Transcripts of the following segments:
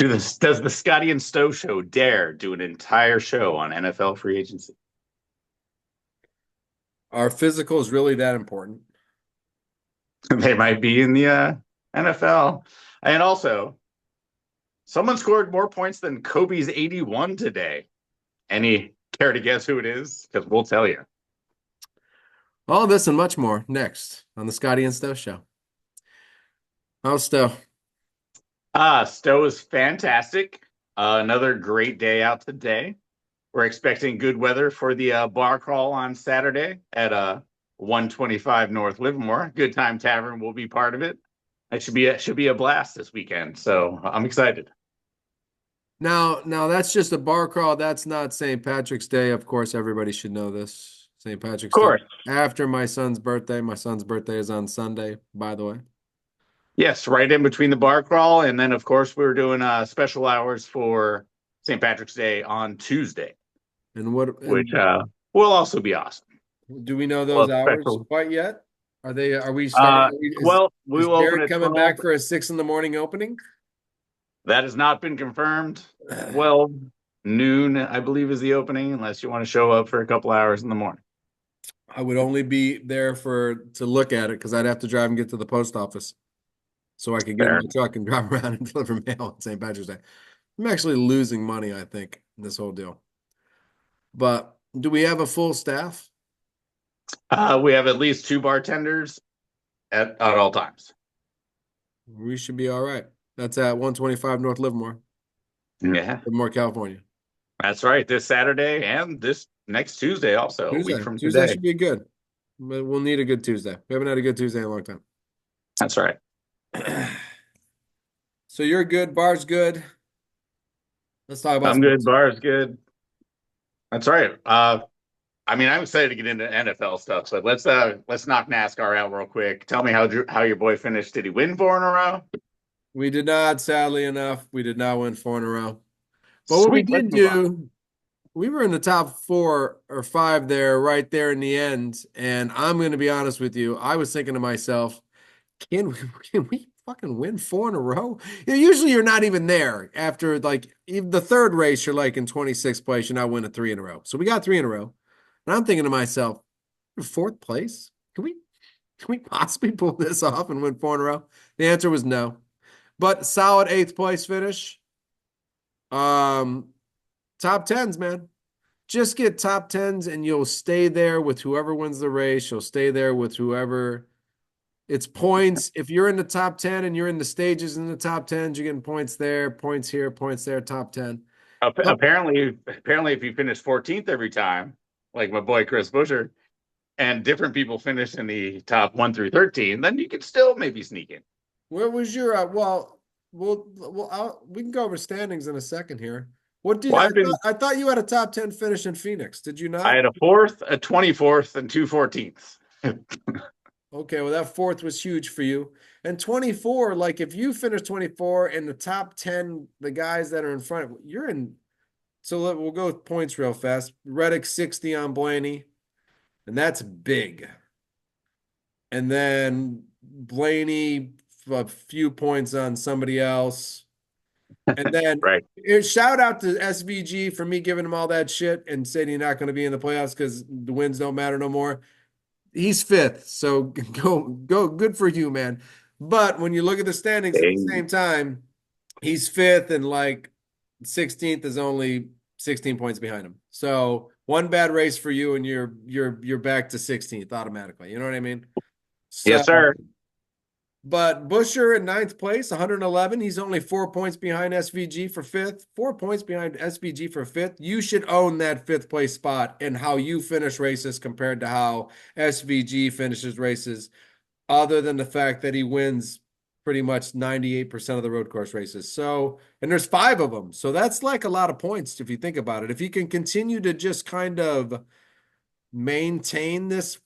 Does the Scotty and Stowe show dare do an entire show on NFL free agency? Are physicals really that important? They might be in the NFL. And also, someone scored more points than Kobe's 81 today. Any care to guess who it is? Because we'll tell you. All this and much more next on the Scotty and Stowe Show. How's Stowe? Stowe is fantastic. Another great day out today. We're expecting good weather for the bar crawl on Saturday at 125 North Livermore. Good Time Tavern will be part of it. It should be a blast this weekend. So I'm excited. Now that's just a bar crawl. That's not St. Patrick's Day. Of course, everybody should know this. St. Of Patrick's Day course. after my son's birthday. My son's birthday is on Sunday, by the way. Yes, right in between the bar crawl. And then, of course, we're doing special hours for St. Patrick's Day on Tuesday, And what which and will also be awesome. do we know Well, those hours special. quite yet? Are we starting? Well, we Is will open Jared at coming 12. back for a 6 in the morning opening? That has not been confirmed. 12 noon, I believe, is the opening, unless you want to show up for a couple hours in the morning. I would only be there to look at it because I'd have to drive and get to the post office so I could get in Fair. my truck and drive around and deliver mail on St. Patrick's Day. I'm actually losing money, I think, in this whole deal. But do we have a full staff? We have at least two bartenders at all times. We should be all right. That's at 125 North Livermore, Yeah, Livermore, California. that's right. This Saturday and this next Tuesday, also a week Tuesday. from Tuesday today. should be good. But we'll need a good Tuesday. We haven't had a good Tuesday in a long time. That's right. So you're good. Bar's good. Let's talk about I'm good. sports. Bar is good. That's right. I mean, I'm excited to get into NFL stuff. So let's knock NASCAR out real quick. Tell me how your boy finished. Did he win four in a row? We did not, sadly enough, we did not win 4 in a row. But what we Sweet. Let's did move on. do, we were in the top 4 or 5 there, right there in the end. And I'm going to be honest with you. I was thinking to myself, can we fucking win 4 in a row? Usually you're not even there after like even the third race, you're like in 26th place, you're not winning 3 in a row. So we got 3 in a row. And I'm thinking to myself, fourth place? Can we possibly pull this off and win 4 in a row? The answer was no. But solid eighth place finish. Um, top tens, man. Just get top tens and you'll stay there with whoever wins the race. You'll stay there with whoever. It's points. If you're in the top 10 and you're in the stages in the top tens, you're getting points there, points here, points there, top 10. Oh, Apparently, if you finish 14th every time, like my boy Chris Busher, and different people finish in the top 1 through 13, then you could still maybe sneak in. where was your we can go over standings in a second here. What did Well, I thought you had a top 10 finish in Phoenix. Did you I not? had a fourth, a 24th, and two 14ths. Okay, well, that fourth was huge for you. And 24, like if you finish 24 in the top 10, the guys that are in front, you're in. So we'll go with points real fast. Reddick 60 on Blaney, and that's big. And then Blaney, a few points on somebody else. And then Right. shout out to SVG for me giving him all that shit and saying he's not going to be in the playoffs because the wins don't matter no more. He's fifth, so go good for you, man. But when you look at the standings at the Hey. same time, he's fifth and like 16th is only 16 points behind him. So one bad race for you and you're back to 16th automatically. You know what I mean? So Yes, sir. but Busher in ninth place, 111. He's only 4 points behind SVG for fifth, 4 points behind SVG for fifth. You should own that fifth place spot and how you finish races compared to how SVG finishes races, other than the fact that he wins pretty much 98% of the road course races. So, and there's 5 of them. So that's like a lot of points if you think about it. If he can continue to just kind of maintain this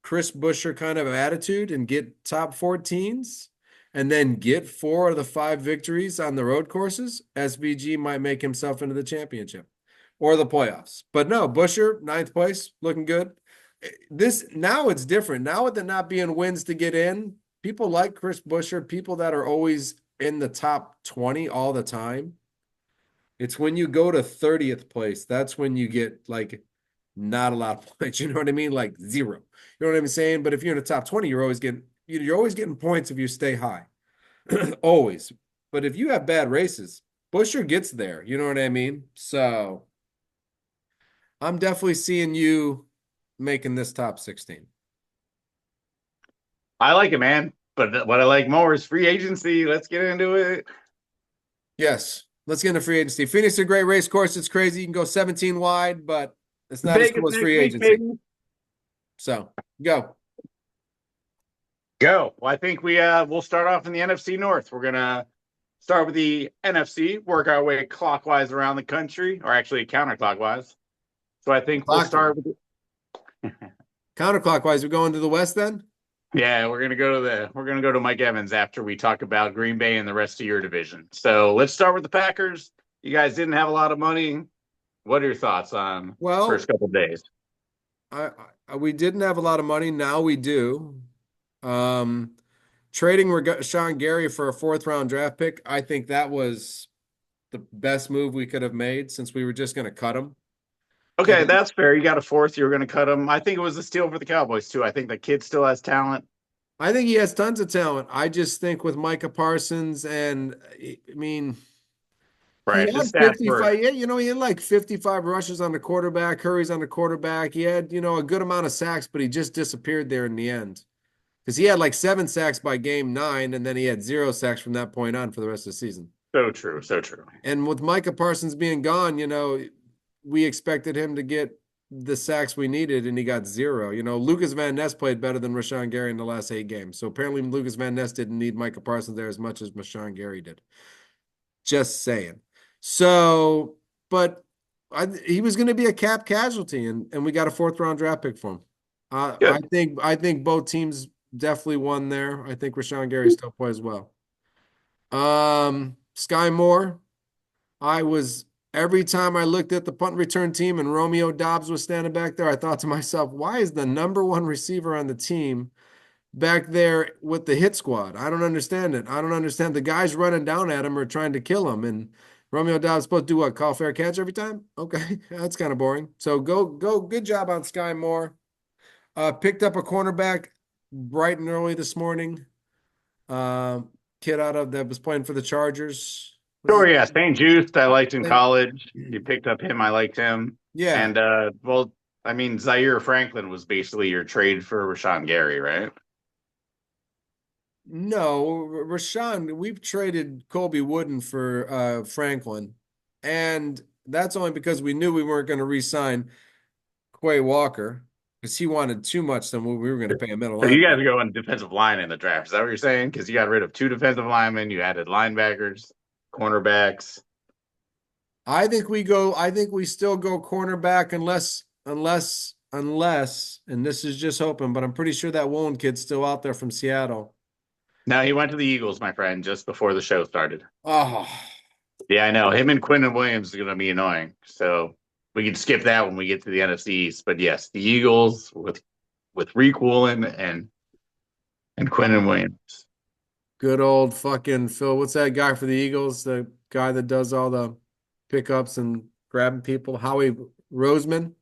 Chris Busher kind of attitude and get top 14s and then get 4 of the 5 victories on the road courses, SVG might make himself into the championship or the playoffs. But no, Busher, ninth place, looking good. This now it's different. Now with it not being wins to get in, people like Chris Busher, people that are always in the top 20 all the time. It's when you go to 30th place, that's when you get like not a lot of points. You know what I mean? Like zero. You know what I'm saying? But if you're in the top 20, you're always getting points if you stay high. Always. But if you have bad races, Busher gets there. You know what I mean? So I'm definitely seeing you making this top 16. I like it, man. But what I like more is free agency. Let's get into it. Yes. Let's get into free agency. Phoenix is a great race course. It's crazy. You can go 17 wide, but it's not as Vegas cool as next free week, agency. baby. So go. Go. Well, I think we'll start off in the NFC North. We're gonna start with the NFC, work our way clockwise around the country, or actually counterclockwise. So I think we'll Clock start with counterclockwise. We're going to the west then? yeah, we're gonna go to Mike Evans after we talk about Green Bay and the rest of your division. So let's start with the Packers. You guys didn't have a lot of money. What are your thoughts on first Well, couple of days? we didn't have a lot of money. Now we do. Um, Trading Sean Gary for a fourth round draft pick, I think that was the best move we could have made since we were just going to cut him. Okay, And that's fair. You got a fourth. You were going to cut him. I think it was a steal for the Cowboys too. I think the kid still has talent. I think he has tons of talent. I just think with Micah Parsons and I mean, he Right. His had stats were 55, yeah, he had like 55 rushes on the quarterback, hurries on the quarterback. He had, a good amount of sacks, but he just disappeared there in the end. Because he had like 7 sacks by game 9, and then he had 0 sacks from that point on for the rest of the season. so true. So true. And with Micah Parsons being gone, we expected him to get the sacks we needed, and he got zero. Lucas Van Ness played better than Rashawn Gary in the last 8 games. So apparently, Lucas Van Ness didn't need Micah Parsons there as much as Rashawn Gary did. Just saying. So, but he was going to be a cap casualty, and we got a fourth round draft pick for him. I Good. think I think both teams definitely won there. I think Rashawn Gary still plays well. Sky Moore, I was every time I looked at the punt return team and Romeo Dobbs was standing back there, I thought to myself, why is the number one receiver on the team back there with the hit squad? I don't understand it. I don't understand. The guys running down at him are trying to kill him. And Romeo Dobbs supposed to do what? Call fair catch every time? Okay. That's kind of boring. So go. Good job on Sky Moore. Picked up a cornerback bright and early this morning. Uh, Kid out of that was playing for the Chargers. What's Sure. his Yeah. St. Just, I liked in name? college. You picked up him. I liked him. Yeah. And, well, I mean, Zaire Franklin was basically your trade for Rashawn Gary, right? No, Rashawn, we've traded Colby Wooden for Franklin. And that's only because we knew we weren't going to re-sign Quay Walker because he wanted too much than what we were going to pay a middle So you guys linebacker. are going defensive line in the draft. Is that what you're saying? Because you got rid of two defensive linemen, you added linebackers, cornerbacks. I think we still go cornerback unless, and this is just hoping, but I'm pretty sure that Woolen kid's still out there from Seattle. No, he went to the Eagles, my friend, just before the show started. Oh, Yeah, I know. Him and Quinton Williams is going to be annoying. So we can skip that when we get to the NFC East. But yes, the Eagles with Reek Woolen and Quinton Williams. good old fucking Phil. What's that guy for the Eagles? The guy that does all the pickups and grabbing people. Howie Roseman.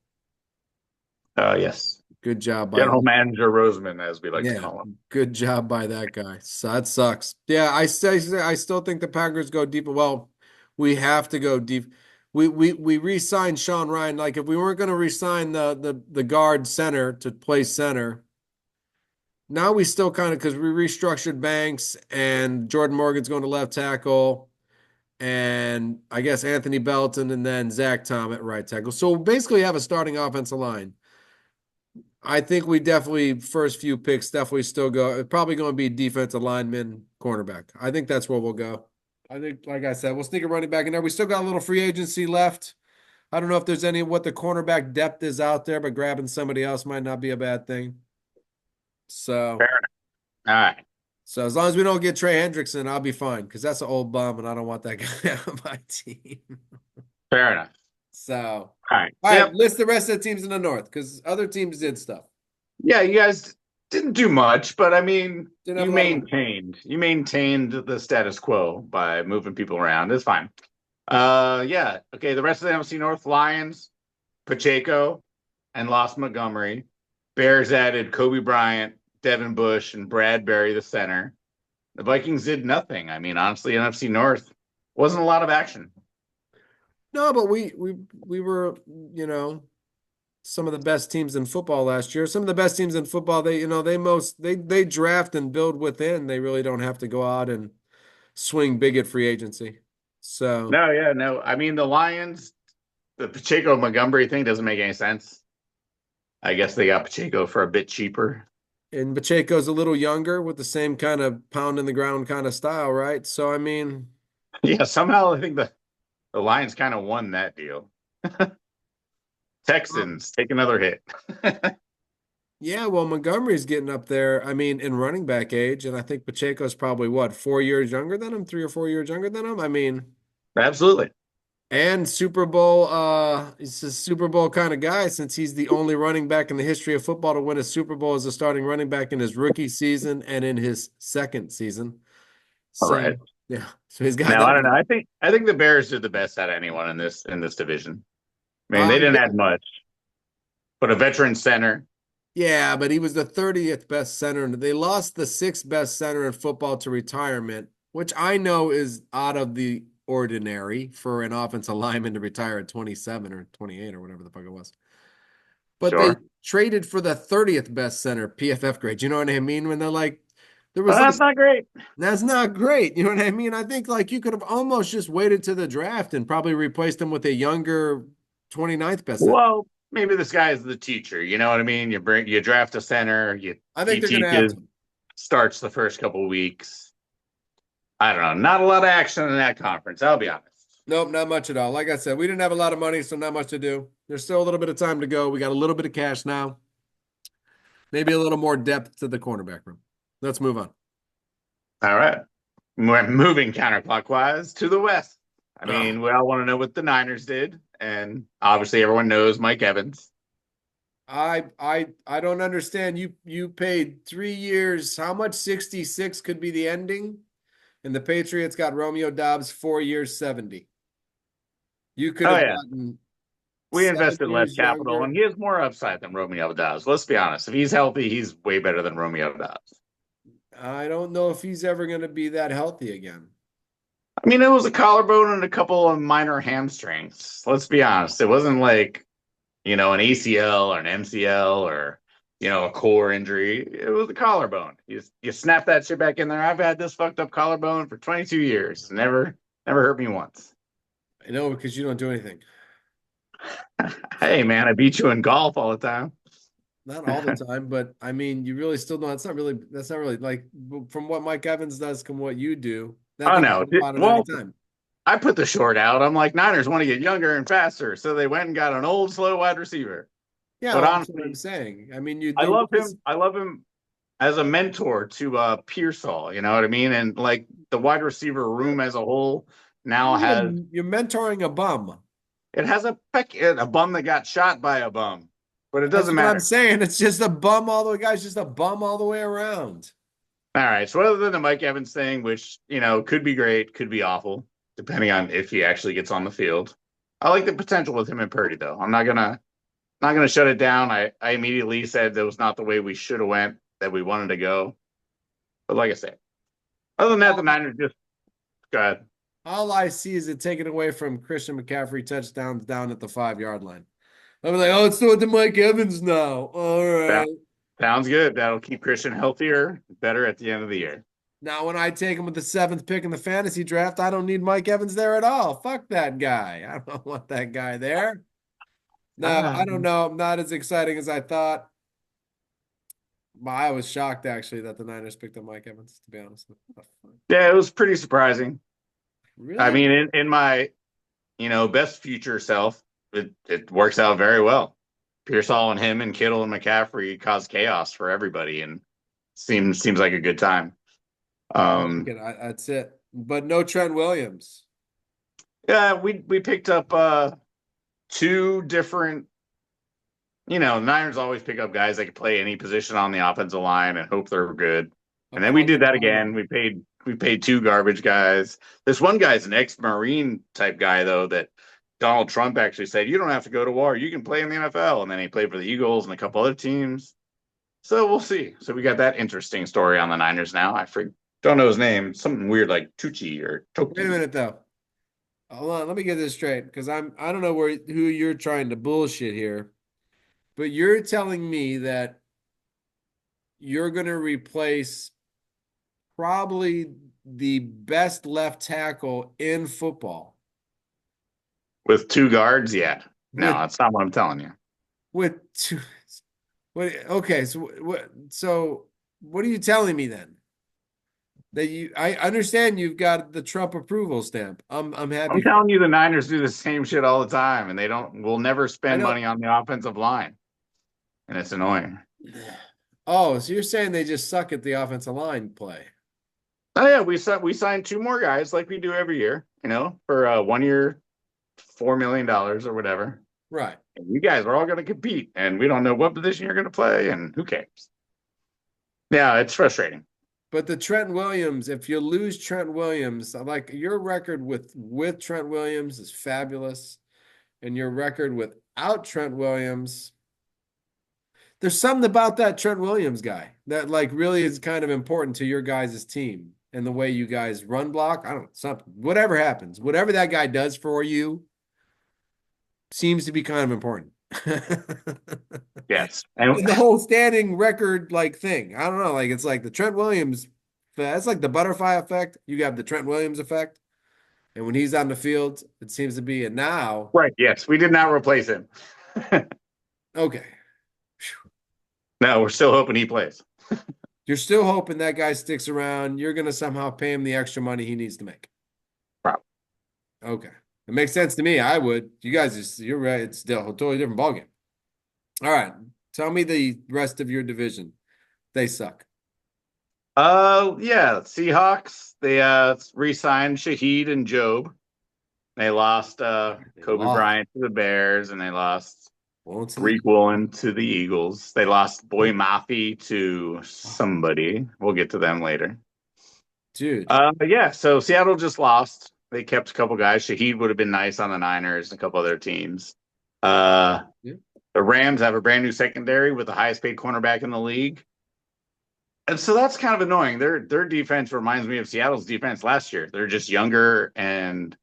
Yes. Good job by General Manager Roseman, as we like to yeah. call him. Good job by that guy. So that sucks. Yeah, I still think the Packers go deep. Well, we have to go deep. We re-signed Sean Ryan. Like if we weren't going to re-sign the guard center to play center, now we still kind of because we restructured Banks and Jordan Morgan's going to left tackle, and I guess Anthony Belton and then Zach Tom at right tackle. So basically have a starting offensive line. I think we definitely first few picks definitely still go. It's probably going to be defensive lineman, cornerback. I think that's where we'll go. I think, like I said, we'll sneak a running back in there. We still got a little free agency left. I don't know if there's any what the cornerback depth is out there, but grabbing somebody else might not be a bad thing. Fair So, enough. All right. so as long as we don't get Trey Hendrickson, I'll be fine because that's an old bum, and I don't want that guy on my team. Fair enough. So, All right. all right, Yep. list the rest of the teams in the North because other teams did stuff. Yeah, you guys. Didn't do much, but I mean, Didn't have you a lot of money. maintained the status quo by moving people around. It's fine. Yeah. Okay. The rest of the NFC North: Lions, Pacheco, and lost Montgomery. Bears added Kobe Bryant, Devin Bush, and Bradbury, the center. The Vikings did nothing. I mean, honestly, NFC North wasn't a lot of action. No, but we were, you know, some of the best teams in football last year. Some of the best teams in football, they draft and build within. They really don't have to go out and swing big at free agency. So, No, yeah, no. I mean, the Lions, the Pacheco Montgomery thing doesn't make any sense. I guess they got Pacheco for a bit cheaper. and Pacheco's a little younger with the same kind of pound in the ground kind of style, right? So, I mean, Yeah, somehow I think the Lions kind of won that deal. uh, Texans take another hit. yeah, well, Montgomery's getting up there. I mean, in running back age, and I think Pacheco's probably what, 4 years younger than him, 3 or 4 years younger than him. I mean, Absolutely. and Super Bowl, he's a Super Bowl kind of guy since he's the only running back in the history of football to win a Super Bowl as a starting running back in his rookie season and in his second season. All So, right. yeah, so he's got Now that. I don't know. I think the Bears did the best out of anyone in this division. I mean, they didn't Yeah, add much, but a veteran center. yeah, but he was the 30th best center. They lost the sixth best center in football to retirement, which I know is out of the ordinary for an offensive lineman to retire at 27 or 28 or whatever the fuck it was. But they Sure. traded for the 30th best center PFF grade. You know what I mean? When they're like, there But was like, that's not great. that's not great. You know what I mean? I think like you could have almost just waited to the draft and probably replaced him with a younger 29th best center. Well, maybe this guy is the teacher. You know what I mean? You draft a center, I think he they're going to have teaches, to. starts the first couple of weeks. I don't know. Not a lot of action in that conference. I'll be honest. Nope, not much at all. Like I said, we didn't have a lot of money, so not much to do. There's still a little bit of time to go. We got a little bit of cash now. Maybe a little more depth to the cornerback room. Let's move on. All right. We're moving counterclockwise to the West. I Ah, mean, we all want to know what the Niners did, and obviously everyone knows Mike Evans. I don't understand. You paid 3 years. How much? 66 could be the ending. And the Patriots got Romeo Dobbs 4 years, 70. You could Oh have yeah, gotten we seven invested less years capital, younger. and he has more upside than Romeo Dobbs. Let's be honest. If he's healthy, he's way better than Romeo Dobbs. I don't know if he's ever going to be that healthy again. I mean, it was a collarbone and a couple of minor hamstrings. Let's be honest. It wasn't like, an ACL or an MCL or, a core injury. It was a collarbone. You snap that shit back in there. I've had this fucked up collarbone for 22 years. Never hurt me once. I know because you don't do anything. Hey man, I beat you in golf all the time. Not all the time, but I mean, you really still don't. That's not really like from what Mike Evans does from what you do, that Oh thing can no. pop out at any Well, time. I put the short out. I'm like, Niners want to get younger and faster. So they went and got an old, slow wide receiver. Yeah, But well, that's what I'm honestly, saying. I mean, you I they love lose. him. I love him as a mentor to Pearsall. You know what I mean? And like the wide receiver Yeah. room as a whole What do now you has mean you're mentoring a bum? it has a bum that got shot by a bum, but it That's doesn't what I'm matter. saying. It's just a bum all the way, guys. Just a bum all the way around. All right. So other than the Mike Evans thing, which could be great, could be awful, depending on if he actually gets on the field. I like the potential with him and Purdy, though. I'm not gonna shut it down. I immediately said that was not the way we should have went, that we wanted to go. But like I said, other than that, the All, Niners just go ahead. all I see is it taken away from Christian McCaffrey touchdowns down at the 5 yard line. I'm like, oh, it's throwing to Mike Evans now. All That right. sounds good. That'll keep Christian healthier, better at the end of the year. Now, when I take him with the seventh pick in the fantasy draft, I don't need Mike Evans there at all. Fuck that guy. I don't want that guy there. No, Ah. I don't know. Not as exciting as I thought. But I was shocked actually that the Niners picked up Mike Evans, to be honest. Yeah, it was pretty surprising. I Really? mean, in my best future self, it works out very well. Pearsall and him and Kittle and McCaffrey caused chaos for everybody, and seems like a good time. I like Um, it. That's it. But no Trent Williams. yeah, we picked up two different Niners always pick up guys that can play any position on the offensive line and hope they're good. And then we did Apartment that Harlow. again. We paid two garbage guys. This one guy's an ex-Marine type guy though that Donald Trump actually said, "You don't have to go to war. You can play in the NFL." And then he played for the Eagles and a couple other teams. So we'll see. So we got that interesting story on the Niners now. Don't know his name. Something weird like Tucci or Wait a Toki. minute though. Hold on, let me get this straight because I don't know who you're trying to bullshit here, but you're telling me that you're going to replace probably the best left tackle in football With two guards, yeah. No, with that's not what I'm telling you. two. Okay, so what are you telling me then? That I understand you've got the Trump approval stamp. I'm I'm happy for telling you, the Niners do the same shit all the time, and they don't. Will never I spend know. money on the offensive line, and it's annoying. Oh, so you're saying they just suck at the offensive line play. Oh yeah, we signed two more guys like we do every year, for 1 year, $4 million or whatever. Right. And you guys are all going to compete, and we don't know what position you're going to play, and who cares? Yeah, it's frustrating. But the Trent Williams, if you lose Trent Williams, like your record with Trent Williams is fabulous, and your record without Trent Williams, there's something about that Trent Williams guy that like really is kind of important to your guys' team and the way you guys run block. I don't know, something, whatever happens, whatever that guy does for you seems to be kind of important. Yes, and And the whole standing record like thing. I don't know, like it's like the Trent Williams, it's like the butterfly effect. You have the Trent Williams effect, and when he's on the field, it seems to be. And now, right, yes, we did not replace him. okay, No, we're still hoping he plays. you're still hoping that guy sticks around. You're gonna somehow pay him the extra money he needs to make. Probably. Okay, it makes sense to me. I would. You guys, you're right. It's still a totally different ballgame. All right, tell me the rest of your division. They suck. Yeah, Seahawks. They re-signed Shaheed and Job. They lost They Kobe lost. Bryant to the Bears, and they lost Well, to the Greek Woolen to the Eagles. They lost Boy Mafi to somebody. We'll get to them later. dude. But yeah, so Seattle just lost. They kept a couple guys. Shaheed would have been nice on the Niners and a couple other teams. Uh, Yeah. the Rams have a brand new secondary with the highest paid cornerback in the league. And so that's kind of annoying. Their defense reminds me of Seattle's defense last year. They're just younger, and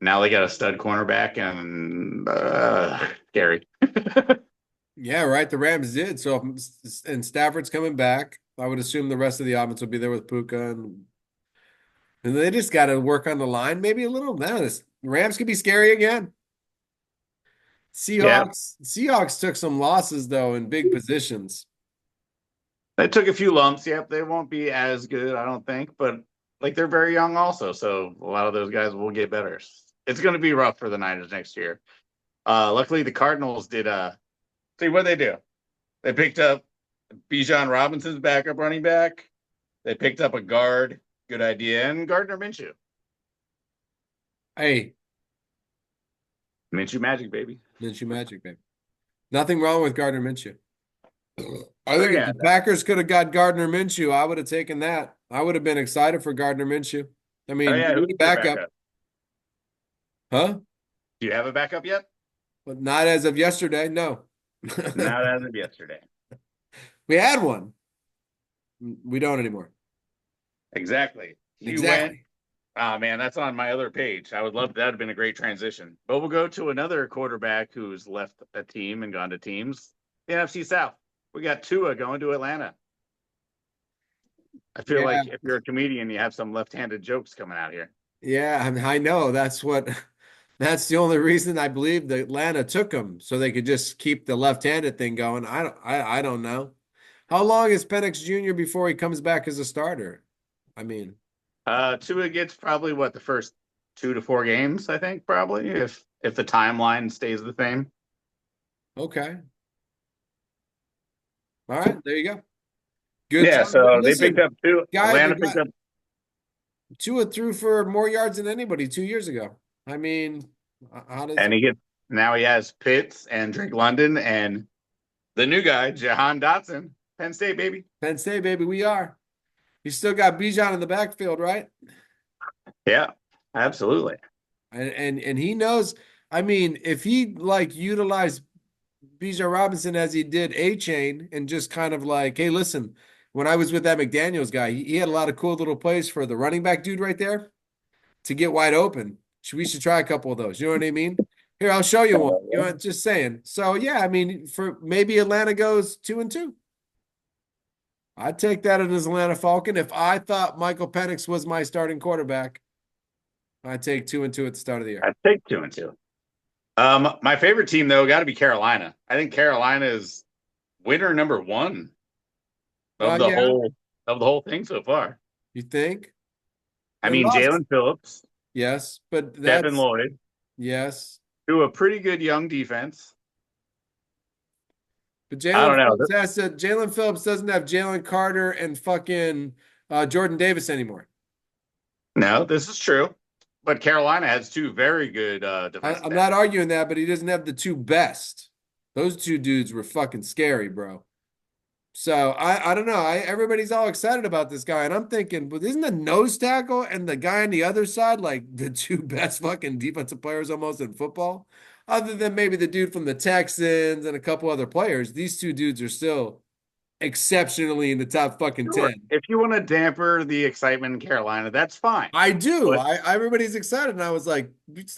now they got a stud cornerback, and scary. Yeah, right. The Rams did. So, and Stafford's coming back. I would assume the rest of the offense will be there with Puka, and they just got to work on the line maybe a little. Now, this Rams could be scary again. Yeah, Seahawks took some losses though in big positions. they took a few lumps. Yep, they won't be as good, I don't think, but like they're very young also, so a lot of those guys will get better. It's going to be rough for the Niners next year. Luckily, the Cardinals did. See what they do. They picked up Bijan Robinson's backup running back. They picked up a guard. Good idea, and Gardner Minshew. Hey, Minshew magic, baby. Minshew Magic, baby. Nothing wrong with Gardner Minshew. I Oh think if yeah. the Packers could have got Gardner Minshew, I would have taken that. I would have been excited for Gardner Minshew. I Oh mean, yeah. you Who's need a your backup, backup? huh? Do you have a backup yet? But not as of yesterday. No. Not as of yesterday. We had one. We don't anymore. Exactly. You went. Exactly. Ah, man, that's on my other page. I would love that. Would have been a great transition. But we'll go to another quarterback who's left a team and gone to teams. The NFC South. We got Tua going to Atlanta. I feel Yeah. like if you're a comedian, you have some left-handed jokes coming out here. Yeah. I mean, I know that's the only reason I believe that Atlanta took him so they could just keep the left-handed thing going. I don't know. How long is Penix Jr. before he comes back as a starter? I mean, Tua gets probably what the first 2 to 4 games, I think, probably if the timeline stays the same. okay. All right, there you go. Good Yeah, job. so they picked Listen, up two. the Atlanta picked guy up, Tua threw for more yards than anybody 2 years ago. I mean, how does and he has Pitts and Drake London and The new guy, Jahan Dotson, Penn State, baby. Penn State, baby, we are. You still got Bijan in the backfield, right? Yeah, absolutely. And he knows. I mean, if he like utilized Bijan Robinson as he did A Chain and just kind of like, hey, listen, when I was with that McDaniels guy, he had a lot of cool little plays for the running back dude right there to get wide open. We should try a couple of those. You know what I mean? Here, I'll show you one. You know, just saying. So yeah, I mean, for maybe Atlanta goes 2-2. I'd take that as Atlanta Falcon. If I thought Michael Penix was my starting quarterback, I'd take 2-2 at the start of the year. I'd take 2-2. My favorite team though got to be Carolina. I think Carolina is winner number one of the Yeah, whole thing so far. you think I they mean, lost? Jalen Phillips, Yes, but Devin that's Lloyd, yes. to a pretty good young defense. But I don't know. Jalen Phillips doesn't have Jalen Carter and fucking Jordan Davis anymore. No, this is true. But Carolina has two very good defensive I'm backs. not arguing that, but he doesn't have the two best. Those two dudes were fucking scary, bro. So I don't know. Everybody's all excited about this guy, and I'm thinking, but isn't the nose tackle and the guy on the other side like the two best fucking defensive players almost in football? Other than maybe the dude from the Texans and a couple other players, these two dudes are still exceptionally in the top fucking Sure. 10. If you want to damper the excitement in Carolina, that's fine. I do. But I everybody's excited, and I was like, it's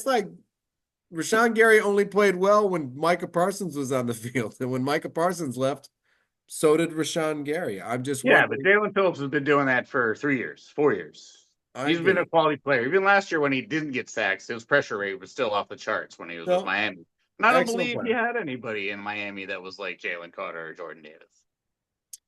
like Rashawn Gary only played well when Micah Parsons was on the field, and when Micah Parsons left, so did Rashawn Gary. I'm just yeah, but wondering. Jalen Phillips has been doing that for 3 years, 4 years. I He's get been a it. quality player. Even last year when he didn't get sacks, his pressure rate was still off the charts when he was with No, Miami. And I don't excellent believe he player. had anybody in Miami that was like Jalen Carter or Jordan Davis.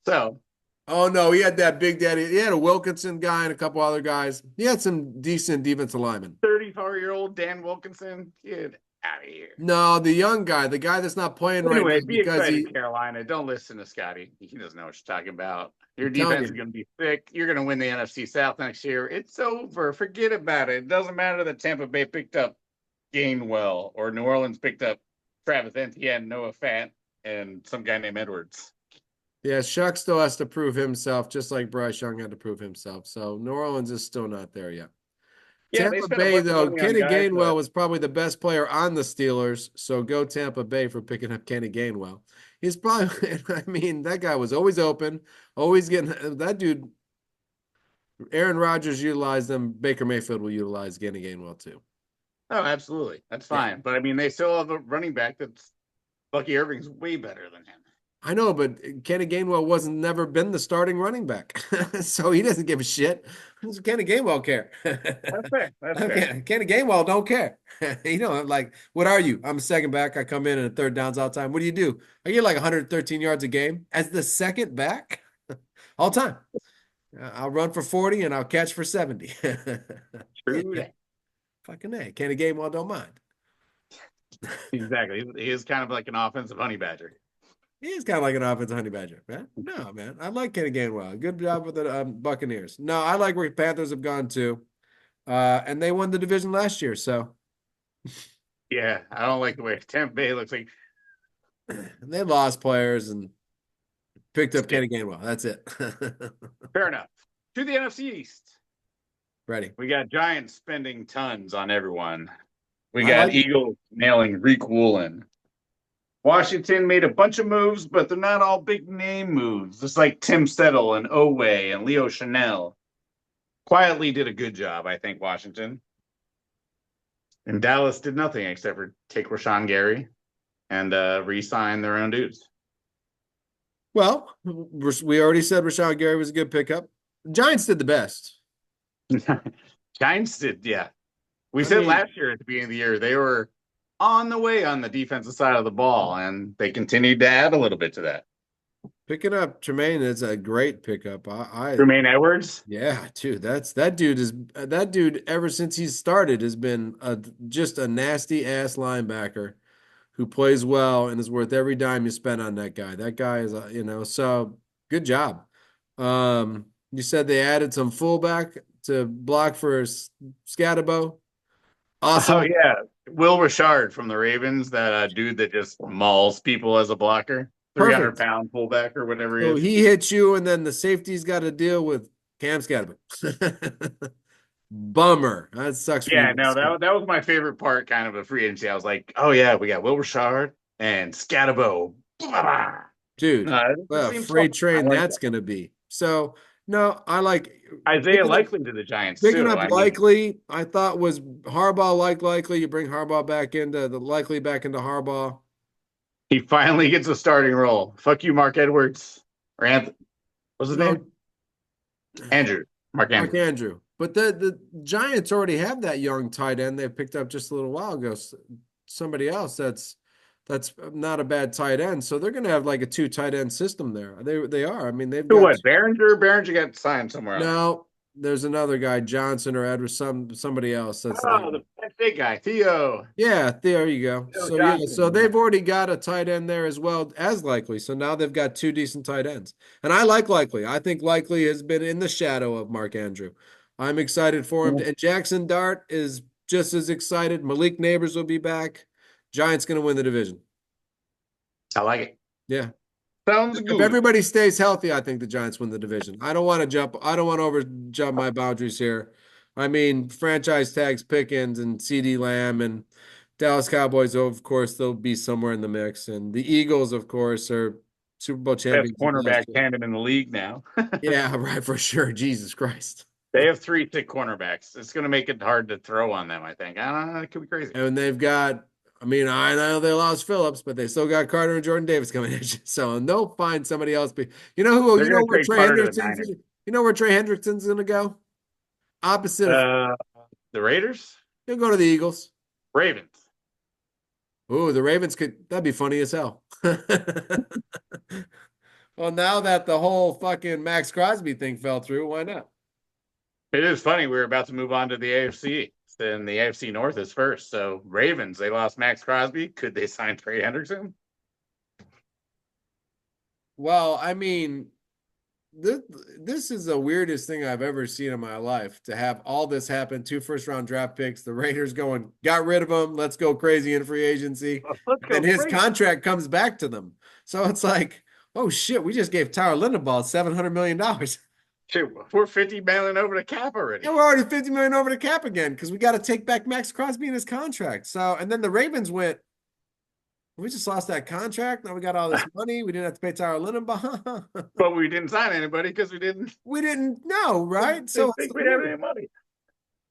So Oh no, he had that big daddy. He had a Wilkinson guy and a couple other guys. He had some decent defensive linemen. 34-year-old Dan Wilkinson, get out of here. No, the young guy, the guy that's not playing right now Anyway, be because excited, Carolina. Don't listen to Scotty. He doesn't know what you're talking about. Your I'm telling defense is you, going to be thick. You're going to win the NFC South next year. It's over. Forget about it. It doesn't matter that Tampa Bay picked up Gainwell or New Orleans picked up Travis Etienne, Noah Fant, and some guy named Edwards. yeah, Shuck still has to prove himself, just like Bryce Young had to prove himself. So New Orleans is still not there yet. Yeah, they Tampa spent a Bay, bunch of though, money on Kenny guys, Gainwell but was probably the best player on the Steelers. So go Tampa Bay for picking up Kenny Gainwell. He's probably, I mean, that guy was always open, always getting that dude. Aaron Rodgers utilized them. Baker Mayfield will utilize Kenny Gainwell too. oh, absolutely. That's Yeah, fine. But I mean, they still have a running back that's Bucky Irving's way better than him. I know, but Kenny Gainwell wasn't never been the starting running back, so he doesn't give a shit. Does Kenny Gainwell care? That's fair. That's fair. Okay, Kenny Gainwell don't care. I'm like, what are you? I'm a second back. I come in and a third downs all the time. What do you do? I get like 113 yards a game as the second back all time. I'll run for 40 and I'll catch for 70. True that. Fucking A. Kenny Gainwell don't mind. Exactly. He is kind of like an offensive honey badger. He's kind of like an offensive honey badger, man. No, man. I like Kenny Gainwell. Good job with the Buccaneers. No, I like where Panthers have gone to. And they won the division last year. So Yeah, I don't like the way Tampa Bay looks like. they lost players and picked up Skip. Kenny Gainwell. That's it. Fair enough. To the NFC East, Ready. we got Giants spending tons on everyone. We I got like Eagles nailing Reek Woolen. Washington made a bunch of moves, but they're not all big name moves. Just like Tim Settle and Owe and Leo Chanel. Quietly did a good job, I think, Washington. And Dallas did nothing except for take Rashawn Gary and re-sign their own dudes. well, we already said Rashawn Gary was a good pickup. Giants did the best. Giants did, yeah. We I said mean, last year at the beginning of the year they were on the way on the defensive side of the ball, and they continued to add a little bit to that. picking up Tremaine is a great pickup. Jermaine Edwards, Yeah, dude, that dude ever since he's started has been just a nasty ass linebacker who plays well and is worth every dime you spend on that guy. That guy is, so good job. You said they added some fullback to block for Scatterbo. Oh Awesome. yeah, Will Richard from the Ravens, that dude that just mauls people as a blocker, 300 Perfect. pound fullback or whatever he So is. he hits you, and then the safety's got to deal with Cam Scatterman. Bummer. That sucks for you Yeah, no, guys. that was my favorite part, kind of a free agency. I was like, oh yeah, we got Will Richard and Scatabo. Dude, No, it's the what a same stuff. freight I train like that's that. going to be. So, no, I like Isaiah picking up Likely to the Giants picking too. up I mean, Likely. I thought was Harbaugh likely. You bring Harbaugh back into the Likely back into Harbaugh. he finally gets a starting role. Fuck you, Mark Edwards or Anthony. What's his No, name? Andrew. Mark Mark Andrews. Andrew. But the Giants already have that young tight end they picked up just a little while ago. Somebody else that's not a bad tight end. So they're going to have like a two tight end system there. They are. I mean, they've Who got what? Behringer? Behringer got signed somewhere else. now there's another guy, Johnson or Edwards, somebody else that's there. Oh, the Penn State guy, Theo. Yeah, there you go. Theo So yeah, so Johnson. Yeah. they've already got a tight end there as well as Likely. So now they've got two decent tight ends. And I like Likely. I think Likely has been in the shadow of Mark Andrew. I'm excited for him. And Jackson Dart is just as excited. Malik Neighbors will be back. Giants going to win the division. I like it. Yeah. Sounds If good. everybody stays healthy, I think the Giants win the division. I don't want to over jump my boundaries here. I mean, franchise tags Pickens and CD Lamb and Dallas Cowboys, of course, they'll be somewhere in the mix. And the Eagles, of course, are Super Bowl Best champions last cornerback year. tandem in the league now. Yeah, right, for sure. Jesus Christ. They have three thick cornerbacks. It's going to make it hard to throw on them, I think. I don't know. It could be crazy. And they've got, I mean, I know they lost Phillips, but they still got Carter and Jordan Davis coming in. So and they'll find somebody else. You know who? They're You going know to where trade Trey Carter to the Hendrickson's? Niners. You know where Trey Hendrickson's going to go? Opposite of Uh, the Raiders? he'll go to the Eagles. Ravens. Ooh, the Ravens could. That'd be funny as hell. Well, now that the whole fucking Max Crosby thing fell through, why not? It is funny. We're about to move on to the AFC. Then the AFC North is first. So Ravens, they lost Max Crosby. Could they sign Trey Hendrickson? Well, I mean, this this is the weirdest thing I've ever seen in my life to have all this happen. Two first round draft picks, the Raiders going, got rid of him. Let's go crazy in free agency. Let's Then go his crazy. contract comes back to them. So it's like, oh shit, we just gave Tyler Lindenball $700 million. Shit, we're 50 million over the cap Yeah, already. we're already 50 million over the cap again because we got to take back Max Crosby and his contract. So, and then the Ravens went, we just lost that contract. Now we got all this money. We didn't have to pay Tyler Lindenbaum. But we didn't sign anybody because we didn't We didn't know, right? So think it's we'd have weird. any money.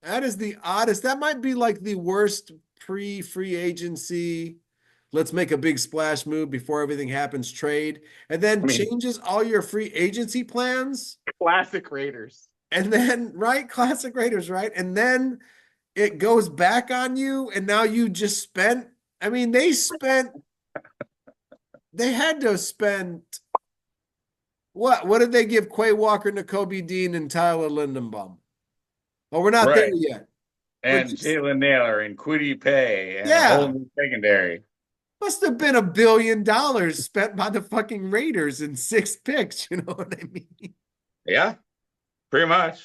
That is the oddest. That might be like the worst pre-free agency. Let's make a big splash move before everything happens trade, and I then mean, changes all your free agency plans. classic Raiders. And then, right, classic Raiders, right? And then it goes back on you, and now you just spent. I mean, they had to spend what? What did they give Quay Walker, N'Kobe Dean, and Tyler Lindenbaum? Oh, we're not there Right. yet. But And just, Jalen Naylor and Quiddy Pay and a whole yeah, new secondary. must have been $1 billion spent by the fucking Raiders in six picks. You know what I mean? Yeah, pretty much.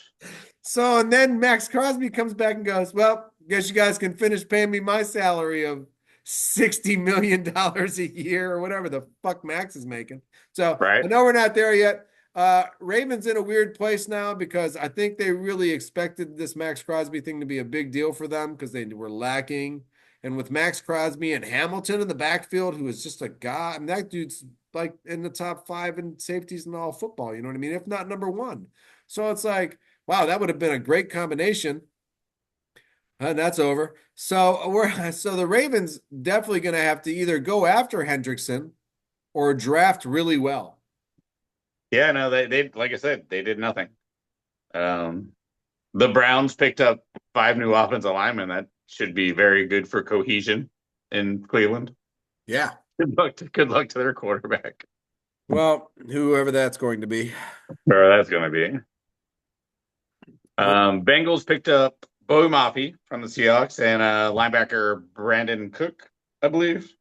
So, and then Max Crosby comes back and goes, well, guess you guys can finish paying me my salary of $60 million a year or whatever the fuck Max is making. So Right. I know we're not there yet. Ravens in a weird place now because I think they really expected this Max Crosby thing to be a big deal for them because they were lacking. And with Max Crosby and Hamilton in the backfield, who is just a guy, I mean, that dude's like in the top five in safeties in all football, you know what I mean? If not number one. So it's like, wow, that would have been a great combination. And that's over. So so the Ravens definitely going to have to either go after Hendrickson or draft really well. Yeah, no, they like I said, they did nothing. Um, the Browns picked up five new offensive linemen. That should be very good for cohesion in Cleveland. Yeah. Good luck to their quarterback. Well, whoever that's going to be. Where that's going to be. Well, Bengals picked up Bo Mafi from the Seahawks and linebacker Brandon Cook, I believe.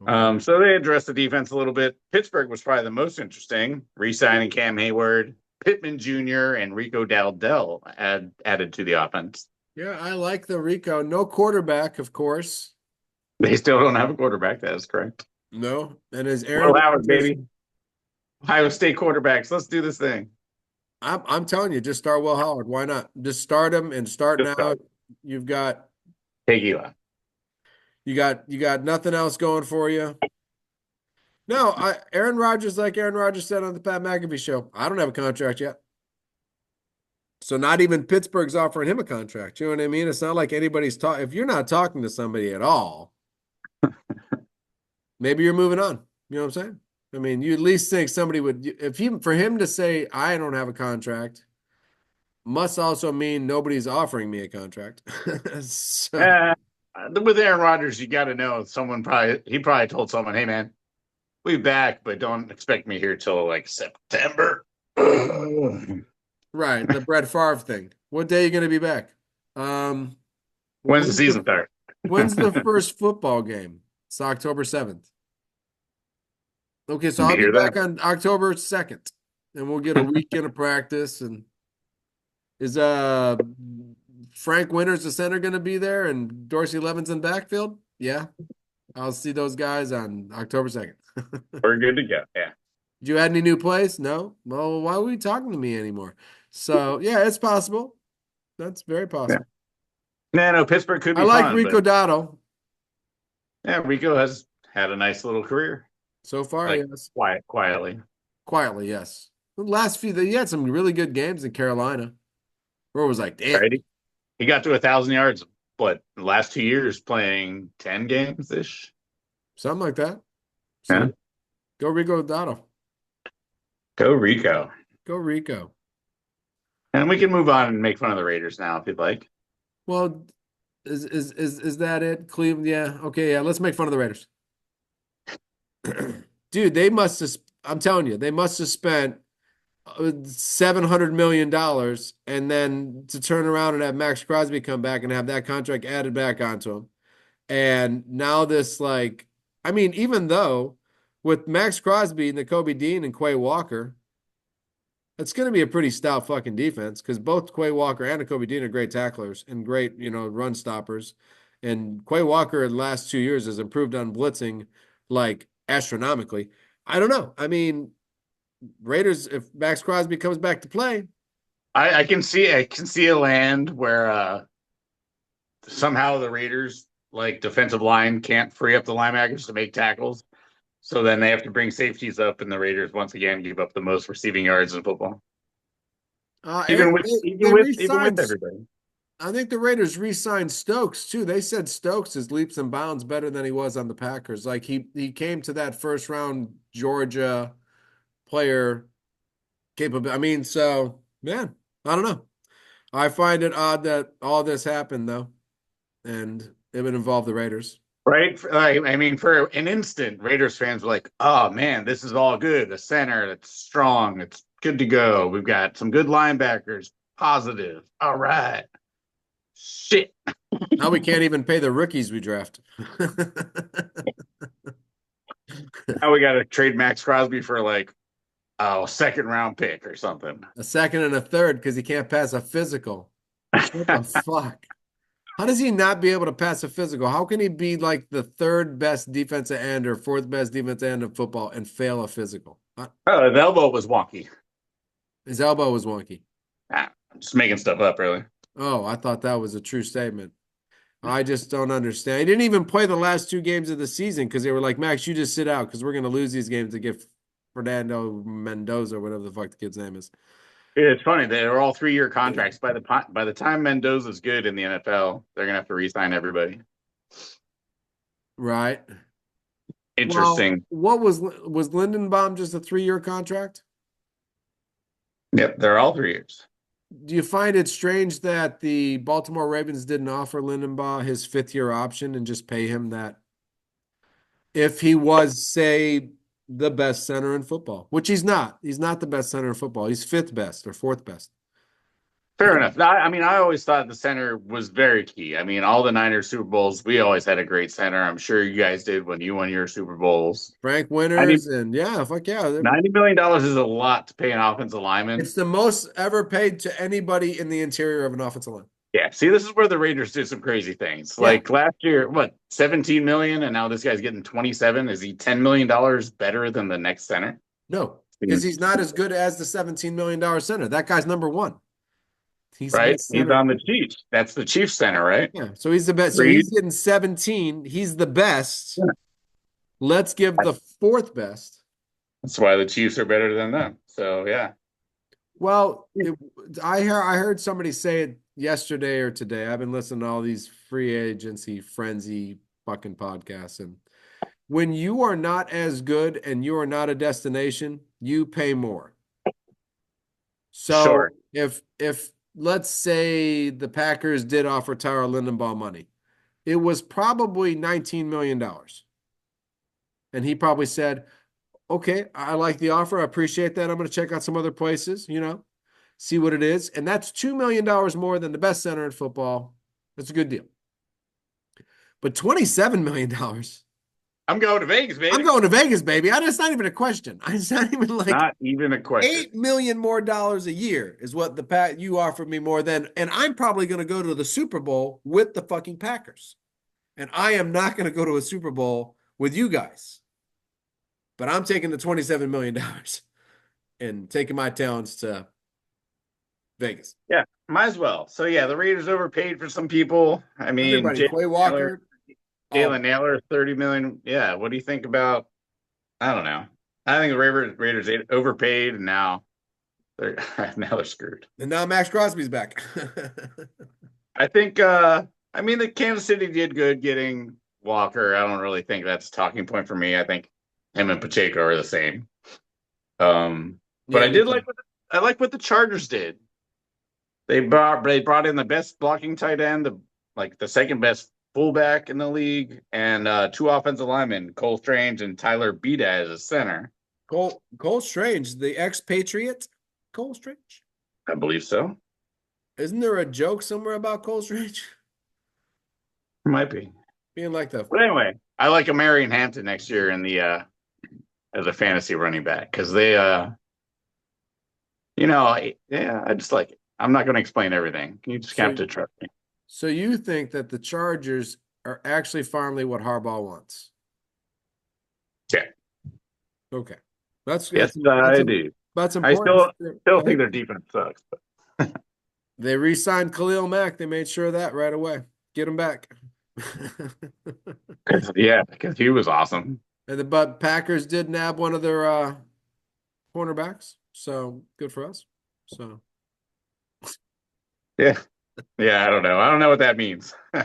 okay. So they addressed the defense a little bit. Pittsburgh was probably the most interesting, re-signing Cam Hayward, Pittman Jr., and Rico Dowdell added to the offense. Yeah, I like the Rico. No quarterback, of course. They still don't have a quarterback. That is correct. No. And is Aaron Will Howard, Rodgers. baby. Ohio State quarterbacks. Let's do this thing. I'm telling you, just start Will Howard. Why not? Just start him and start Just now. start. You've got Take Eli. you got nothing else going for you. No, Aaron Rodgers, like Aaron Rodgers said on the Pat McAfee show, I don't have a contract yet. So not even Pittsburgh's offering him a contract. You know what I mean? It's not like anybody's talking. If you're not talking to somebody at all, maybe you're moving on. You know what I'm saying? I mean, you at least think somebody would, if he, for him to say, I don't have a contract, must also mean nobody's offering me a contract. So, Uh, with Aaron Rodgers, you got to know someone he probably told someone, "Hey man, we back, but don't expect me here till like September." right, the Brett Favre thing. What day are you going to be back? Um, When's the when's season the start? when's the first football game? It's October 7th. Okay, so Be I'll be here back then. on October 2nd, and we'll get a weekend of practice. And is Frank Winters, the center, going to be there, and Dorsey Levin's in backfield? Yeah, I'll see those guys on October 2nd. We're good to go. Yeah. Did you add any new plays? No. Well, why are we talking to me anymore? So yeah, it's possible. That's very Yeah. possible. No, Pittsburgh could I be like fun, but Rico Dotto yeah, Rico has had a nice little career, so far. like Yes, quietly. quietly. Yes. The last few, he had some really good games in Carolina. Where it was like, damn, Right? He got to 1,000 yards, but the last 2 years playing 10 games ish. something like that. Yeah. So go Rico Dotto. Go Rico. Go Rico. And we can move on and make fun of the Raiders now if you'd like. Well, is that it? Cleveland? Yeah. Okay. Yeah. Let's make fun of the Raiders. Dude, they must have. I'm telling you, they must have spent $700 million, and then to turn around and have Max Crosby come back and have that contract added back onto him. And now this, like, I mean, even though with Max Crosby and the Kobe Dean and Quay Walker, it's going to be a pretty stout fucking defense because both Quay Walker and Kobe Dean are great tacklers and great, run stoppers. And Quay Walker in the last 2 years has improved on blitzing like astronomically. I don't know. I mean, Raiders, if Max Crosby comes back to play, I can see a land where somehow the Raiders like defensive line can't free up the linebackers to make tackles. So then they have to bring safeties up, and the Raiders once again give up the most receiving yards in football. Even with they even with even with re-signed. everybody. I think the Raiders re-signed Stokes too. They said Stokes is leaps and bounds better than he was on the Packers. Like he came to that first round Georgia player capable. I mean, so man, I don't know. I find it odd that all this happened though, and it would involve the Raiders. Right? I mean, for an instant, Raiders fans were like, "Oh man, this is all good. A center that's strong. It's good to go. We've got some good linebackers. Positive. All right. Shit. Now we can't even pay the rookies we draft. Now we got to trade Max Crosby for like a second round pick or something." A second and a third because he can't pass a physical. What the fuck? How does he not be able to pass a physical? How can he be like the third best defensive end or fourth best defensive end of football and fail a physical? Oh, the elbow was wonky. His elbow was wonky. I'm just making stuff up, really. Oh, I thought that was a true statement. I just don't understand. He didn't even play the last two games of the season because they were like, Max, you just sit out because we're going to lose these games to get Fernando Mendoza, whatever the fuck the kid's name is. It's funny. They're all 3-year contracts. By the time Mendoza's good in the NFL, they're gonna have to re-sign everybody. Right. Well, Interesting. what was Lindenbaum just a 3-year contract? Yep, they're all 3 years. Do you find it strange that the Baltimore Ravens didn't offer Lindenbaum his 5th year option and just pay him that if he was, say, the best center in football, which he's not. He's not the best center in football. He's fifth best or fourth best. Fair enough. I mean, I always thought the center was very key. I mean, all the Niners Super Bowls, we always had a great center. I'm sure you guys did when you won your Super Bowls. Frank 90, Winters and yeah, fuck yeah. $90 million is a lot to pay an offensive lineman. It's the most ever paid to anybody in the interior of an offensive line. Yeah, see, this is where the Raiders did some crazy things. Yeah, Like last year, what, 17 million, and now this guy's getting 27. Is he $10 million better than the next center? no, because Seems he's not as good as the $17 million center. That guy's number one. He's the right. best He's center. on the Chiefs. That's the Chiefs center, right? Yeah, so he's the best. So Reed. he's getting 17. He's the best. Let's give the fourth best. That's why the Chiefs are better than them. So yeah, Well, I heard somebody say it yesterday or today. I've been listening to all these free agency frenzy fucking podcasts, and when you are not as good and you are not a destination, you pay more. So sure. if let's say the Packers did offer Tyler Lindenbaugh money, it was probably $19 million. And he probably said, okay, I like the offer. I appreciate that. I'm going to check out some other places, see what it is. And that's $2 million more than the best center in football. That's a good deal. But $27 million, I'm going to Vegas, I'm baby. going to Vegas, baby. It's not even a question. It's not even like Not even a question. 8 million more dollars a year is what the Pat you offered me more than, and I'm probably going to go to the Super Bowl with the fucking Packers. And I am not going to go to a Super Bowl with you guys. But I'm taking the $27 million and taking my talents to Vegas. Yeah, might as well. So yeah, the Raiders overpaid for some people. I mean, Everybody, Quay Naylor, Walker, all Jalen Naylor, 30 million. Yeah, what do you think about? I don't know. I think the Raiders overpaid, and now they're now they're screwed. and now Max Crosby's back. I think. I mean, the Kansas City did good getting Walker. I don't really think that's a talking point for me. I think him and Pacheco are the same. But Yeah, me too. I like what the Chargers did. They brought in the best blocking tight end, the second best fullback in the league, and two offensive linemen, Cole Strange and Tyler Bida as a center. Cole Strange, the expatriate. Cole Strange. I believe so. Isn't there a joke somewhere about Cole Strange Might be. being like the But anyway, I like a Marion Hampton next year in the as a fantasy running back because yeah, I just like it. I'm not going to explain everything. You just have so to trust me. so you think that the Chargers are actually finally what Harbaugh wants? Yeah. Okay. That's Yes, that's that's I a do. that's I important. still think their defense sucks. They re-signed Khalil Mack. They made sure of that right away. Get him back. Yeah, because he was awesome. But Packers did nab one of their cornerbacks, so good for us. So Yeah. Yeah, I don't know. I don't know what that means. All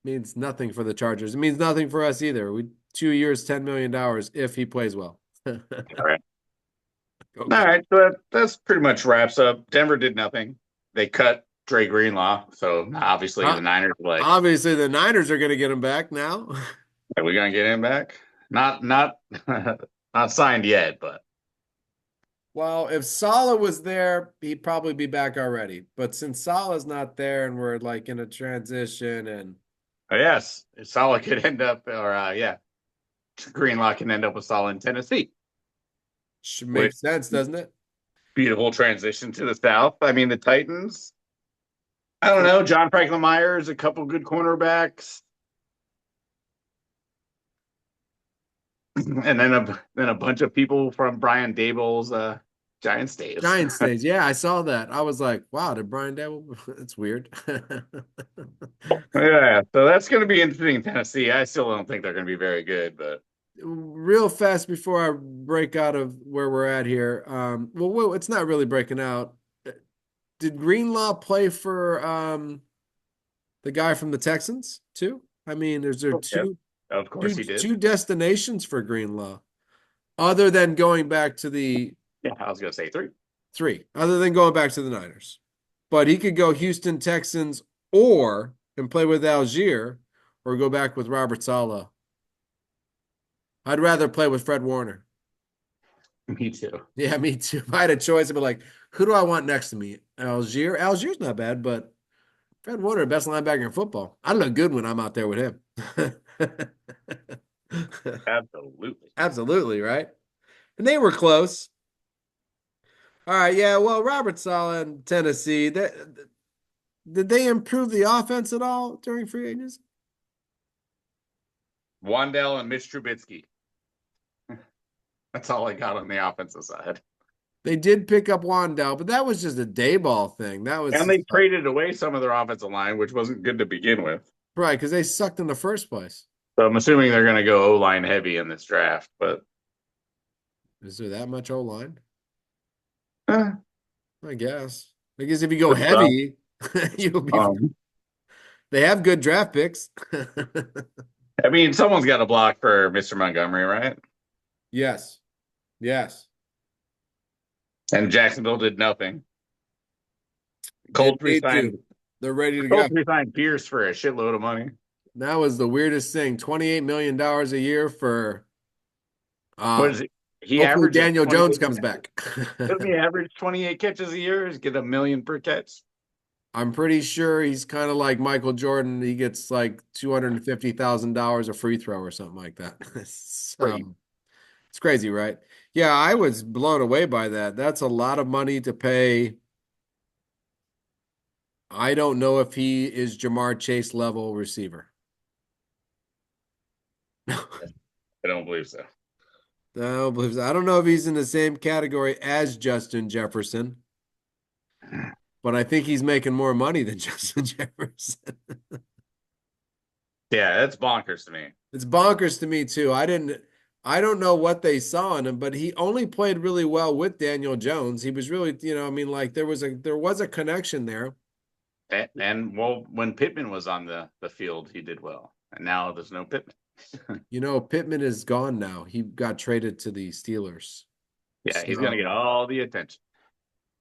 means nothing for the Chargers. It means nothing for us either. We 2 years, $10 million if he plays well. right. All Okay. right. So that's pretty much wraps up. Denver did nothing. They cut Dre Greenlaw. So obviously Uh, the Niners were like, Obviously, the Niners are going to get him back now. are we gonna get him back? Not not signed yet, but Well, if Salah was there, he'd probably be back already. But since Salah's not there and we're like in a transition and yes, Salah could end up or yeah, Greenlaw can end up with Salah in Tennessee. should make With sense, doesn't it? beautiful transition to the South. I mean the Titans. I don't know. John Franklin Myers, a couple good cornerbacks. And then a bunch of people from Brian Dable's Giants days. Giant stage. Yeah, I saw that. I was like, wow, did Brian Dabble? That's weird. Yeah, so that's going to be interesting in Tennessee. I still don't think they're going to be very good, but Real fast before I break out of where we're at here. Well, it's not really breaking out. Did Greenlaw play for the guy from the Texans too? I mean, is there yes, of course he did. two destinations for Greenlaw other than going back to the Yeah, I was going to say three. three, other than going back to the Niners? But he could go Houston Texans or and play with Algier or go back with Robert Saleh. I'd rather play with Fred Warner. Me too. Yeah, me too. If I had a choice, I'd be like, who do I want next to me? Algier. Algier's not bad, but Fred Warner, best linebacker in football. I look good when I'm out there with him. Absolutely. Absolutely, right? And they were close. All right, yeah. Well, Robert Saleh in Tennessee. Did they improve the offense at all during free agency? Wandell and Mitch Trubisky. That's all I got on the offensive side. They did pick up Wandell, but that was just a day ball thing. That was And just they traded away some of their offensive line, which wasn't good to begin with. right because they sucked in the first place. So I'm assuming they're going to go O line heavy in this draft. But Is there that much O line? eh, I guess. I guess if you go so, heavy, you'll be. um, They have good draft picks. I mean, someone's got to block for Mr. Montgomery, right? Yes. Yes. And Jacksonville did nothing. Didn't Colts need resigned. to. They're ready to go. Colts resigned Pierce for a shitload of money. That was the weirdest thing. $28 million a year for What is it? He hopefully averages Daniel Jones 28. comes back. Doesn't he average 28 catches a year? He's get a million per catch. I'm pretty sure he's kind of like Michael Jordan. He gets like $250,000 a free throw or something like that. Great. It's crazy, right? Yeah, I was blown away by that. That's a lot of money to pay. I don't know if he is Jamar Chase level receiver. I don't believe so. I don't know if he's in the same category as Justin Jefferson, but I think he's making more money than Justin Jefferson. Yeah, that's bonkers to me. It's bonkers to me too. I don't know what they saw in him, but he only played really well with Daniel Jones. He was really, I mean, like there was a connection there. And well, when Pittman was on the field, he did well. And now there's no Pittman. Pittman is gone now. He got traded to the Steelers. Yeah, he's going to get So all the attention.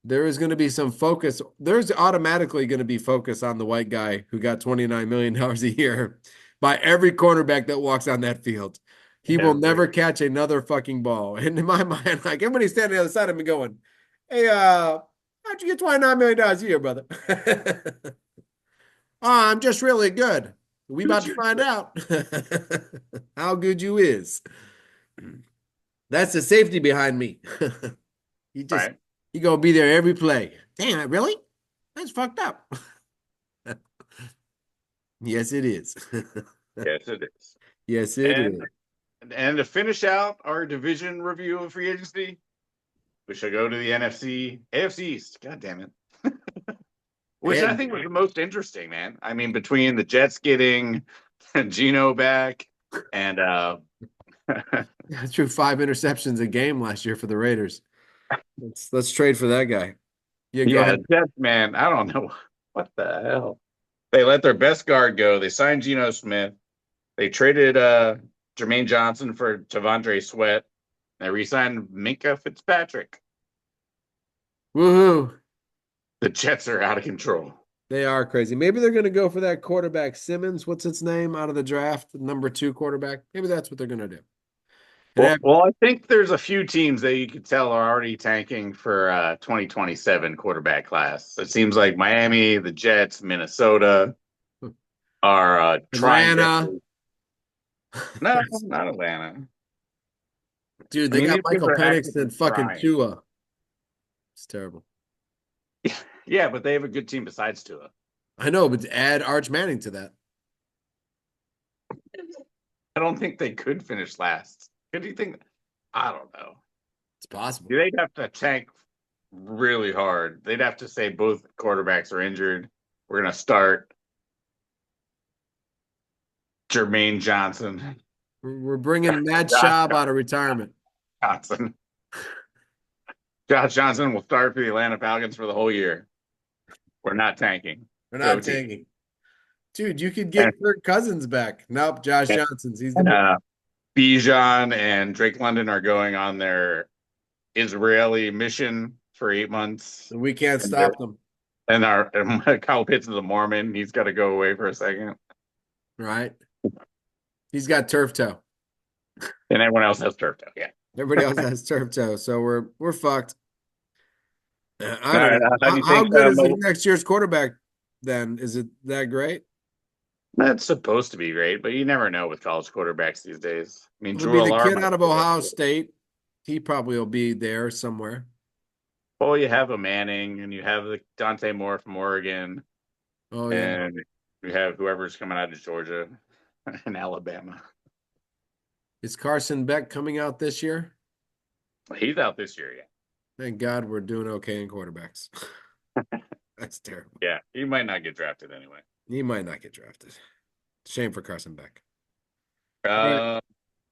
there is going to be some focus. There's automatically going to be focus on the white guy who got $29 million a year by every cornerback that walks on that field. He will never catch another fucking ball. And in my mind, like everybody's standing on the other side of me going, hey, how'd you get $29 million a year, brother? Oh, I'm just really good. We about to find out how good you is. That's the safety behind me. He just Right. he gonna be there every play. Damn, really? That's fucked up. Yes, it is. Yes, it is. Yes, it And is. and to finish out our division review of free agency, we shall go to the NFC, AFC East. God damn it. Which I And think was the most interesting, man. I mean, between the Jets getting Geno back and I threw 5 interceptions a game last year for the Raiders. Let's trade for that guy. Yeah, go yeah, ahead. Jets, man, I don't know what the hell. They let their best guard go. They signed Geno Smith. They traded Jermaine Johnson for Tavondre Sweat. They re-signed Minka Fitzpatrick. Woohoo. The Jets are out of control. They are crazy. Maybe they're going to go for that quarterback Simmons. What's its name out of the draft? Number 2 quarterback. Maybe that's what they're going to do. And Well, have, well, I think there's a few teams that you could tell are already tanking for 2027 quarterback class. It seems like Miami, the Jets, Minnesota are trying Atlanta. desperately. No, not Atlanta. Dude, I they mean, got these teams Michael are Penix actively and fucking trying. Tua. It's terrible. Yeah, but they have a good team besides Tua. I know, but add Arch Manning to that. I don't think they could finish last. Could you think? I don't know. It's possible. They'd have to tank really hard. They'd have to say both quarterbacks are injured. We're gonna start Jermaine Johnson. We're bringing Matt Josh Schaub out of retirement. Johnson. Josh Johnson will start for the Atlanta Falcons for the whole year. We're not tanking. We're Go not team. tanking. Dude, you could And, get Kirk Cousins back. Nope, Josh Johnson's. He's the and man. Bijan and Drake London are going on their Israeli mission for 8 months. We can't And, stop them. and Kyle Pitts is a Mormon. He's got to go away for a second. Right? He's got turf toe. And everyone else has turf toe. Yeah. Everybody else has turf toe. So we're fucked. I All don't right. know. How do you How think good is the next year's quarterback then? Is it that great? that's supposed to be great, but you never know with college quarterbacks these days. I mean, It'll Drew be the Alar kid might out of be that Ohio good. State. He probably will be there somewhere. Well, you have a Manning and you have the Dante Moore from Oregon. Oh yeah. and we have whoever's coming out of Georgia and Alabama. Is Carson Beck coming out this year? He's out this year, yeah. Thank God we're doing okay in quarterbacks. That's terrible. Yeah, he might not get drafted anyway. He might not get drafted. Shame for Carson Beck. All right. Uh,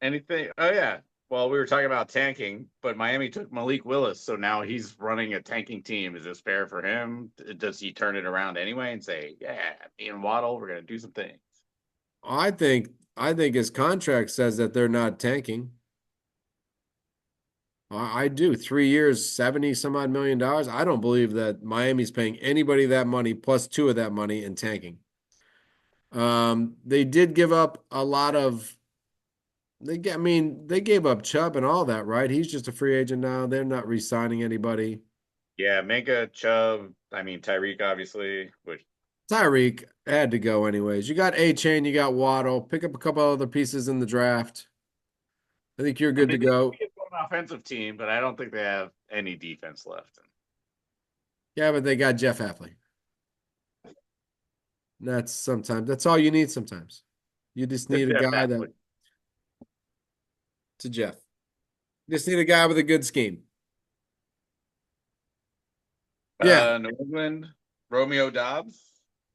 anything? Oh yeah. Well, we were talking about tanking, but Miami took Malik Willis, so now he's running a tanking team. Is this fair for him? Does he turn it around anyway and say, "Yeah, me and Waddle, we're gonna do some things"? I think his contract says that they're not tanking. I do. 3 years, 70 some odd million dollars. I don't believe that Miami's paying anybody that money plus two of that money in tanking. They did give up a lot of I mean, they gave up Chubb and all that, right? He's just a free agent now. They're not re-signing anybody. Yeah, Minka, Chubb, I mean Tyreek, obviously, which Tyreek had to go anyways. You got A-Chain, you got Waddle. Pick up a couple other pieces in the draft. I think you're I good to mean they could go. be an offensive team, but I don't think they have any defense left. Yeah, but they got Jeff Hafley. That's all you need sometimes. You just need a Jeff guy that Athlete. to Jeff. You just need a guy with a good scheme. Yeah, New England, Romeo Dobbs.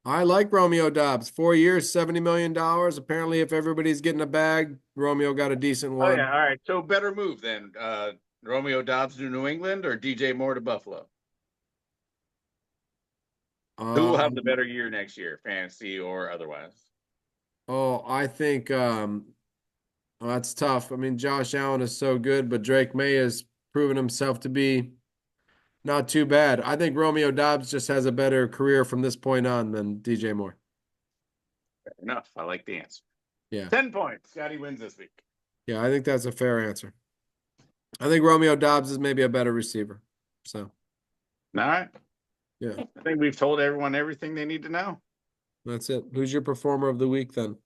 I like Romeo Dobbs. 4 years, $70 million. Apparently, if everybody's getting a bag, Romeo got a decent Oh one. yeah, all right. So better move then. Romeo Dobbs to New England or DJ Moore to Buffalo? Who will have the Um, better year next year, fantasy or otherwise? I think that's tough. I mean, Josh Allen is so good, but Drake May has proven himself to be not too bad. I think Romeo Dobbs just has a better career from this point on than DJ Moore. Fair enough. I like the answer. Yeah. 10 points. Scotty wins this week. Yeah, I think that's a fair answer. I think Romeo Dobbs is maybe a better receiver. So, All right. yeah, I think we've told everyone everything they need to know. that's it. Who's your performer of the week then?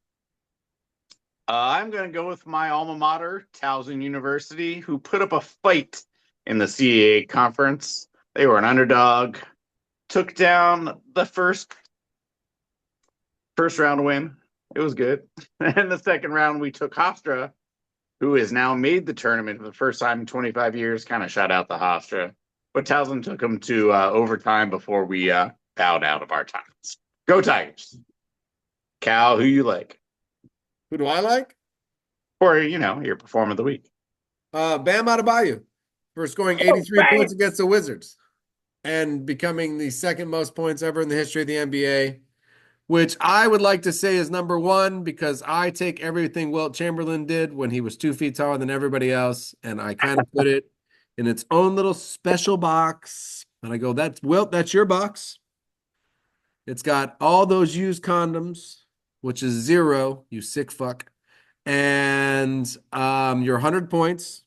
I'm going to go with my alma mater, Towson University, who put up a fight in the CAA conference. They were an underdog, took down the first round win. It was good. And the second round, we took Hofstra, who has now made the tournament for the first time in 25 years. Kind of shut out the Hofstra, but Towson took them to overtime before we bowed out of our times. Go Tigers! Cal, who you like? Who do I like? Or your performer of the week. Bam Adebayo for scoring Oh, 83 bang! points against the Wizards and becoming the second most points ever in the history of the NBA, which I would like to say is number one because I take everything Wilt Chamberlain did when he was 2 feet taller than everybody else, and I kind of put it in its own little special box. And I go, that's Wilt, that's your box. It's got all those used condoms, which is zero, you sick fuck. And your 100 points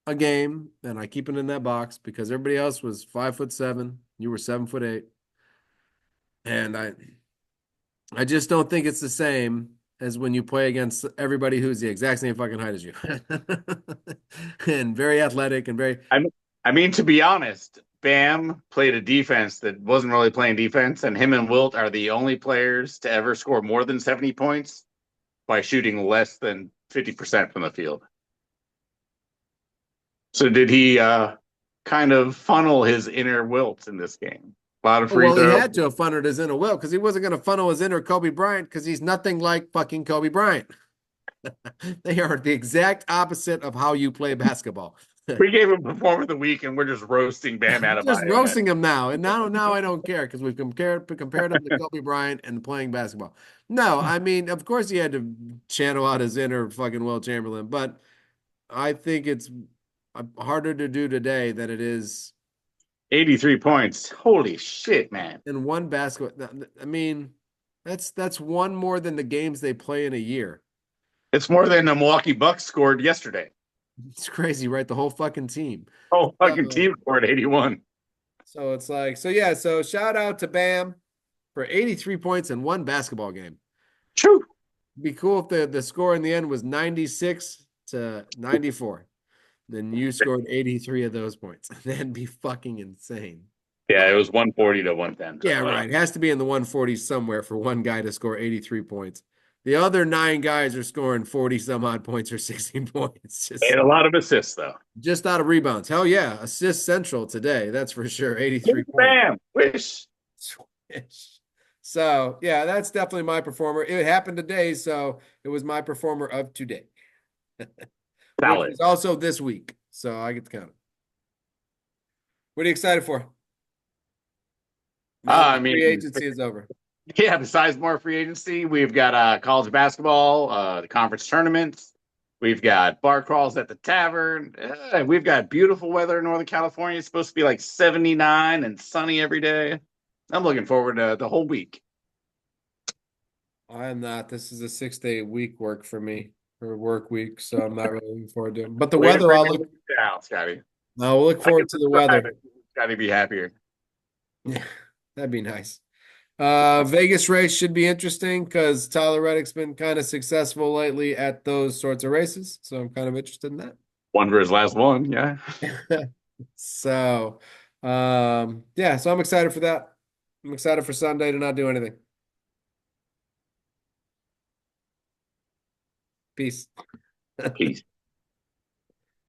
a game, and I keep it in that box because everybody else was 5'7". You were 7'8". And I just don't think it's the same as when you play against everybody who's the exact same fucking height as you. And very athletic and very I mean, to be honest, Bam played a defense that wasn't really playing defense, and him and Wilt are the only players to ever score more than 70 points by shooting less than 50% from the field. So did he kind of funnel his inner Wilt in this game? A lot of oh, free well, he throws. had to have funneled his inner Will because he wasn't going to funnel his inner Kobe Bryant because he's nothing like fucking Kobe Bryant. They are the exact opposite of how you play basketball. We gave him performer of the week, and we're just roasting Bam Just Adebayo now. roasting him now, and now I don't care because we've compared him to Kobe Bryant and playing basketball. No, I mean, of course he had to channel out his inner fucking Will Chamberlain, but I think it's harder to do today than it is 83 points. Holy shit, man. in one basketball. I mean, that's one more than the games they play in a year. It's more than the Milwaukee Bucks scored yesterday. It's crazy, right? The whole fucking team. Oh, fucking So, team scored 81. so it's like, so yeah, so shout out to Bam for 83 points in one basketball game. True. Be cool if the score in the end was 96 to 94. Then you scored 83 of those points. That'd be fucking insane. Yeah, it was 140 to 110 Yeah, total. right. It has to be in the 140s somewhere for one guy to score 83 points. The other nine guys are scoring 40 some odd points or 16 points. And a lot of assists, though. Just out of rebounds. Hell yeah. Assist central today. That's for sure. 83 points. Bam! Wish. Swish. So, yeah, that's definitely my performer. It happened today, so it was my performer of today, which Solid. was also this week. So I get to count it. What are you excited for now that I free mean, agency is over? yeah, besides more free agency, we've got college basketball, the conference tournaments. We've got bar crawls at the tavern. We've got beautiful weather in Northern California. It's supposed to be like 79 and sunny every day. I'm looking forward to the whole week. I am not. This is a 6 day week work for me, or work week, so I'm not really looking forward to it. But the Way to weather, bring it down, Scotty. I'll look I can forward to the subscribe weather. if Scotty be happier. Yeah, that'd be nice. Vegas race should be interesting because Tyler Reddick's been kind of successful lately at those sorts of races. So I'm kind of interested in One for his last one, yeah. that. So, yeah, so I'm excited for that. I'm excited for Sunday to not do anything. Peace. Peace.